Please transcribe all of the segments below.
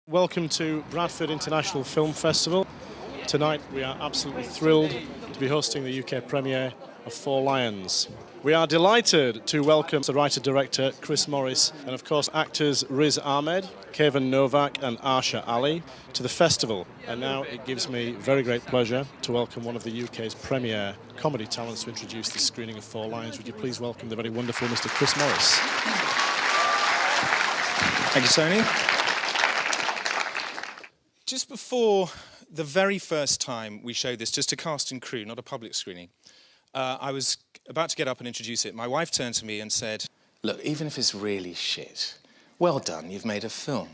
Welcome to Bradford International Film Festival. Tonight we are absolutely thrilled to be hosting the UK premiere of Four Lions. We are delighted to welcome the writer-director Chris Morris and of course actors Riz Ahmed, Kevin Novak and Arsha Ali to the festival. And now it gives me very great pleasure to welcome one of the UK's premier comedy talents to introduce the screening of Four Lions. Would you please welcome the very wonderful Mr. Chris Morris. Thank you, Sony. Just before the very first time we showed this, just to cast and crew, not a public screening, I was about to get up and introduce it. My wife turned to me and said, "Look, even if it's really shit, well done, you've made a film."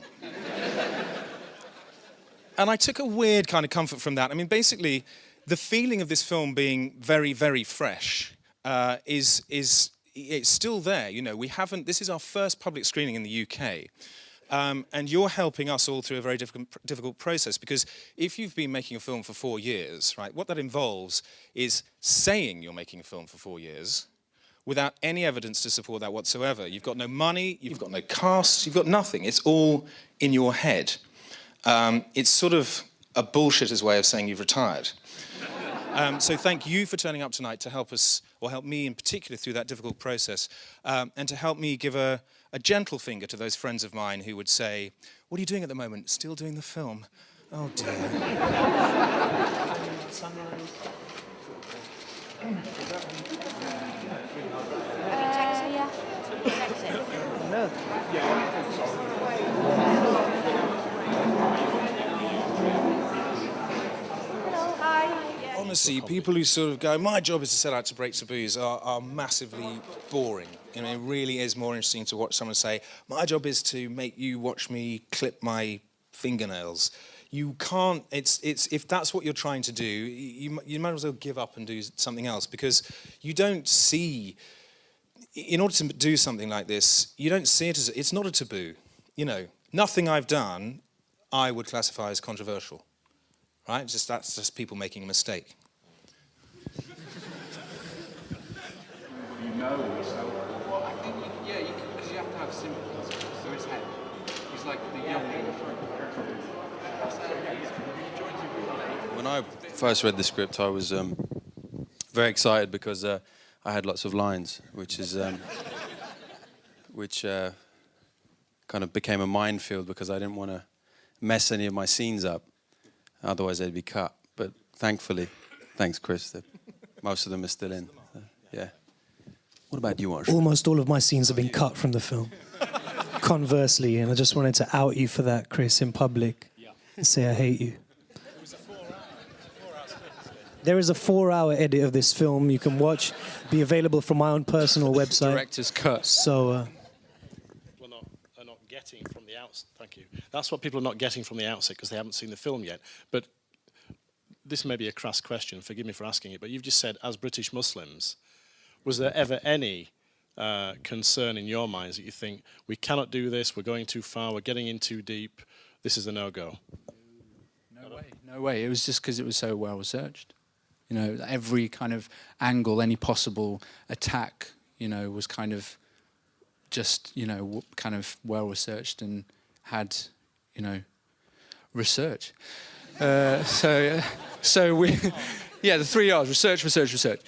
And I took a weird kind of comfort from that. I mean, basically, the feeling of this film being very, very fresh it's still there. You know, this is our first public screening in the UK. And you're helping us all through a very difficult process, because if you've been making a film for 4 years, right, what that involves is saying you're making a film for 4 years without any evidence to support that whatsoever. You've got no money, you've got no cast, you've got nothing. It's all in your head. It's sort of a bullshitter's way of saying you've retired. So thank you for turning up tonight to help us, or help me in particular, through that difficult process, and to help me give a gentle finger to those friends of mine who would say, "What are you doing at the moment? Still doing the film? Oh dear." Honestly, people who sort of go, "My job is to set out to break taboos," are massively boring. You know, it really is more interesting to watch someone say, "My job is to make you watch me clip my fingernails." You can't, if that's what you're trying to do, you might as well give up and do something else, because you don't see, in order to do something like this, you don't see it as, it's not a taboo. You know, nothing I've done I would classify as controversial, right? That's just people making a mistake. You know yourself. Well, I think, because you have to have sympathy for his head. He's like the young When I first read the script, I was very excited because I had lots of lines, which kind of became a minefield, because I didn't want to mess any of my scenes up, otherwise they'd be cut. But thankfully, thanks Chris, that most of them are still in. Yeah. What about you, Arsha? Almost all of my scenes have been cut from the film. Conversely, and I just wanted to out you for that, Chris, in public. And say I hate you. There is a 4-hour edit of this film you can watch, be available from my own personal website. Director's cut. Well, are not getting from the outset. Thank you. That's what people are not getting from the outset, because they haven't seen the film yet. But this may be a crass question, forgive me for asking it, but you've just said, as British Muslims, was there ever any concern in your minds that you think, we cannot do this, we're going too far, we're getting in too deep, this is a no-go? No way. It was just because it was so well researched. You know, every kind of angle, any possible attack, you know, was kind of just, you know, kind of well researched and had, you know, research. So we, yeah, the 3 R's: research, research, research.